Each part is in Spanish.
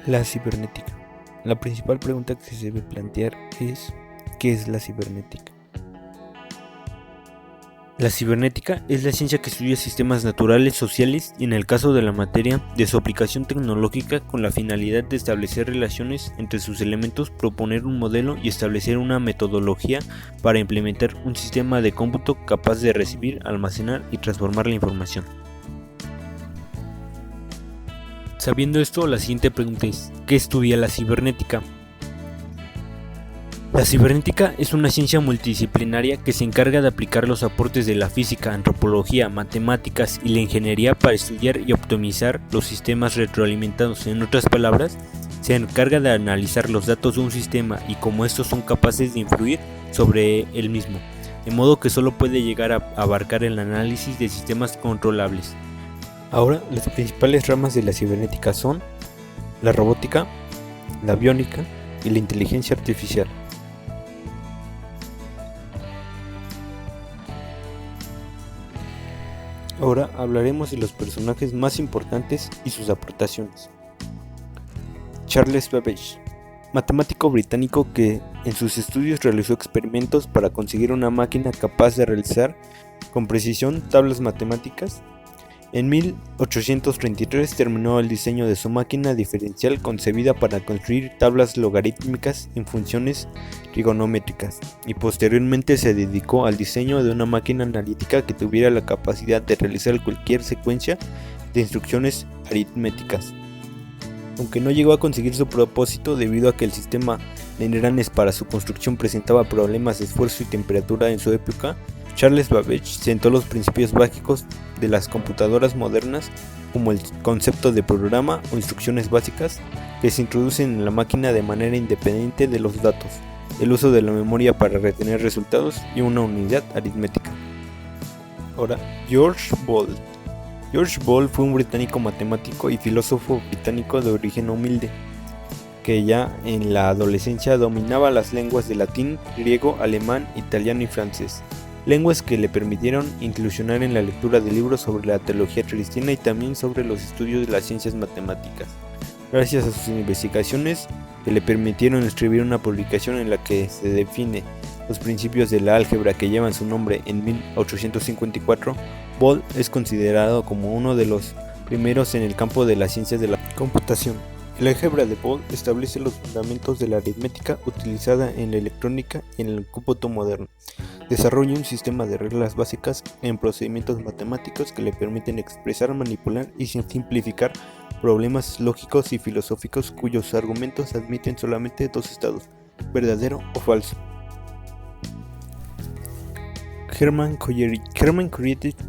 La cibernética. La principal pregunta que se debe plantear es: ¿qué es la cibernética? La cibernética es la ciencia que estudia sistemas naturales, sociales y, en el caso de la materia, de su aplicación tecnológica con la finalidad de establecer relaciones entre sus elementos, proponer un modelo y establecer una metodología para implementar un sistema de cómputo capaz de recibir, almacenar y transformar la información. Sabiendo esto, la siguiente pregunta es: ¿qué estudia la cibernética? La cibernética es una ciencia multidisciplinaria que se encarga de aplicar los aportes de la física, antropología, matemáticas y la ingeniería para estudiar y optimizar los sistemas retroalimentados. En otras palabras, se encarga de analizar los datos de un sistema y cómo estos son capaces de influir sobre el mismo, de modo que solo puede llegar a abarcar el análisis de sistemas controlables. Ahora, las principales ramas de la cibernética son la robótica, la aviónica y la inteligencia artificial. Ahora hablaremos de los personajes más importantes y sus aportaciones. Charles Babbage, matemático británico que en sus estudios realizó experimentos para conseguir una máquina capaz de realizar con precisión tablas matemáticas. En 1833 terminó el diseño de su máquina diferencial concebida para construir tablas logarítmicas en funciones trigonométricas, y posteriormente se dedicó al diseño de una máquina analítica que tuviera la capacidad de realizar cualquier secuencia de instrucciones aritméticas. Aunque no llegó a conseguir su propósito debido a que el sistema de engranes para su construcción presentaba problemas de esfuerzo y temperatura en su época, Charles Babbage sentó los principios básicos de las computadoras modernas, como el concepto de programa o instrucciones básicas que se introducen en la máquina de manera independiente de los datos, el uso de la memoria para retener resultados y una unidad aritmética. Ahora, George Boole. George Boole fue un británico matemático y filósofo británico de origen humilde, que ya en la adolescencia dominaba las lenguas de latín, griego, alemán, italiano y francés, lenguas que le permitieron incursionar en la lectura de libros sobre la teología cristiana y también sobre los estudios de las ciencias matemáticas. Gracias a sus investigaciones que le permitieron escribir una publicación en la que se define los principios de la álgebra que llevan su nombre en 1854, Boole es considerado como uno de los primeros en el campo de las ciencias de la computación. El álgebra de Boole establece los fundamentos de la aritmética utilizada en la electrónica y en el cómputo moderno. Desarrolla un sistema de reglas básicas en procedimientos matemáticos que le permiten expresar, manipular y simplificar problemas lógicos y filosóficos cuyos argumentos admiten solamente dos estados, verdadero o falso. Hermann Coyerit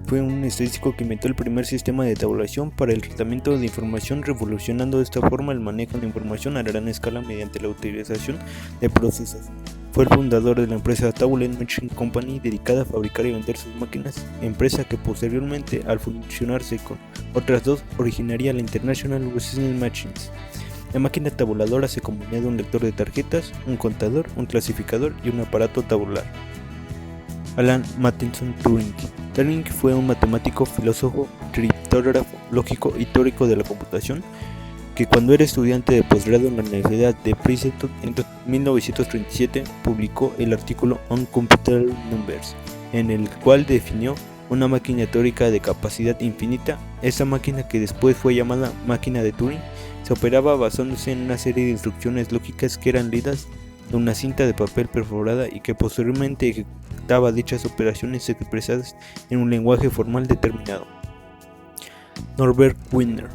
fue un estadístico que inventó el primer sistema de tabulación para el tratamiento de información, revolucionando de esta forma el manejo de información a gran escala mediante la utilización de procesos. Fue el fundador de la empresa Taulen Machine Company, dedicada a fabricar y vender sus máquinas, empresa que posteriormente, al fusionarse con otras dos, originaría la International Business Machines. La máquina tabuladora se componía de un lector de tarjetas, un contador, un clasificador y un aparato tabular. Alan Matheson Turing. Turing fue un matemático, filósofo, criptógrafo, lógico y teórico de la computación, que cuando era estudiante de posgrado en la Universidad de Princeton en 1937 publicó el artículo On Computable Numbers, en el cual definió una máquina teórica de capacidad infinita. Esta máquina, que después fue llamada máquina de Turing, se operaba basándose en una serie de instrucciones lógicas que eran leídas de una cinta de papel perforada y que posteriormente ejecutaba dichas operaciones expresadas en un lenguaje formal determinado. Norbert Wiener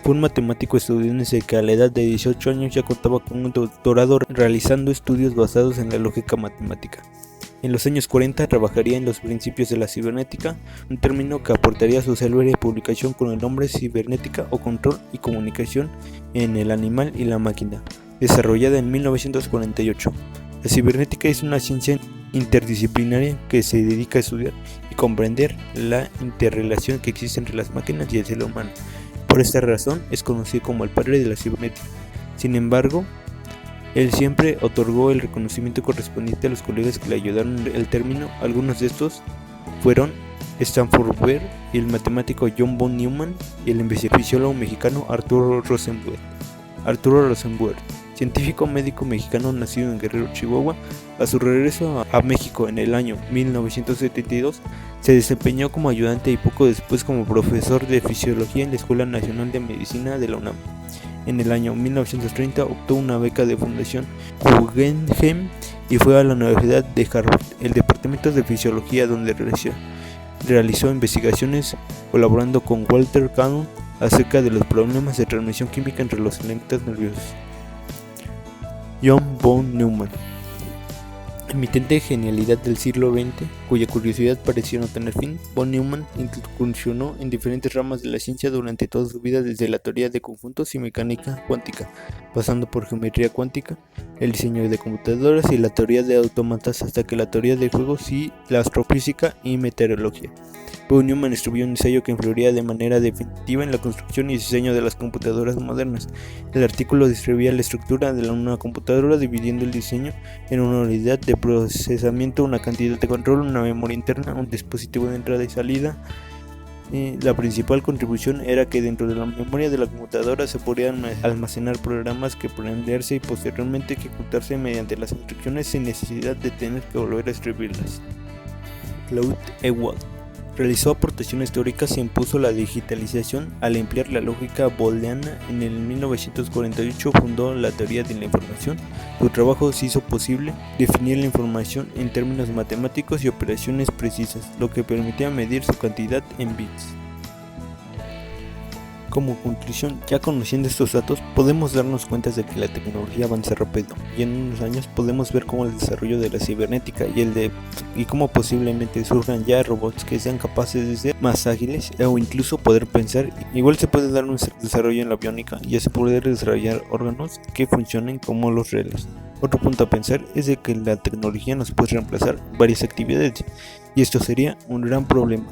fue un matemático estadounidense que a la edad de 18 años ya contaba con un doctorado realizando estudios basados en la lógica matemática. En los años 40 trabajaría en los principios de la cibernética, un término que aportaría su célebre publicación con el nombre Cibernética o Control y Comunicación en el Animal y la Máquina, desarrollada en 1948. La cibernética es una ciencia interdisciplinaria que se dedica a estudiar y comprender la interrelación que existe entre las máquinas y el ser humano. Por esta razón es conocido como el padre de la cibernética. Sin embargo, él siempre otorgó el reconocimiento correspondiente a los colegas que le ayudaron el término. Algunos de estos fueron Stanford Baer y el matemático John von Neumann y el fisiólogo mexicano Arturo Rosenblatt. Arturo Rosenberg, científico médico mexicano nacido en Guerrero, Chihuahua. A su regreso a México en el año 1972, se desempeñó como ayudante y poco después como profesor de fisiología en la Escuela Nacional de Medicina de la UNAM. En el año 1930 obtuvo una beca de Fundación Guggenheim y fue a la Universidad de Harvard, el departamento de fisiología, donde realizó investigaciones colaborando con Walter Cannon acerca de los problemas de transmisión química entre los elementos nerviosos. John von Neumann, emitente de genialidad del siglo XX, cuya curiosidad pareció no tener fin. Von Neumann incursionó en diferentes ramas de la ciencia durante toda su vida, desde la teoría de conjuntos y mecánica cuántica, pasando por geometría cuántica, el diseño de computadoras y la teoría de autómatas, hasta que la teoría de juegos y la astrofísica y meteorología. Von Neumann escribió un ensayo que influiría de manera definitiva en la construcción y diseño de las computadoras modernas. El artículo describía la estructura de una computadora, dividiendo el diseño en una unidad de procesamiento, una cantidad de control, una memoria interna, un dispositivo de entrada y salida. La principal contribución era que dentro de la memoria de la computadora se podían almacenar programas que podían leerse y posteriormente ejecutarse mediante las instrucciones sin necesidad de tener que volver a escribirlas. Claude Ewald realizó aportaciones teóricas e impuso la digitalización al emplear la lógica booleana. En el 1948 fundó la teoría de la información. Su trabajo se hizo posible definir la información en términos matemáticos y operaciones precisas, lo que permitía medir su cantidad en bits. Como conclusión, ya conociendo estos datos, podemos darnos cuenta de que la tecnología avanza rápido y en unos años podemos ver cómo el desarrollo de la cibernética y cómo posiblemente surjan ya robots que sean capaces de ser más ágiles o incluso poder pensar. Igual se puede dar un desarrollo en la biónica y ya se puede desarrollar órganos que funcionen como los reales. Otro punto a pensar es de que la tecnología nos puede reemplazar varias actividades y esto sería un gran problema.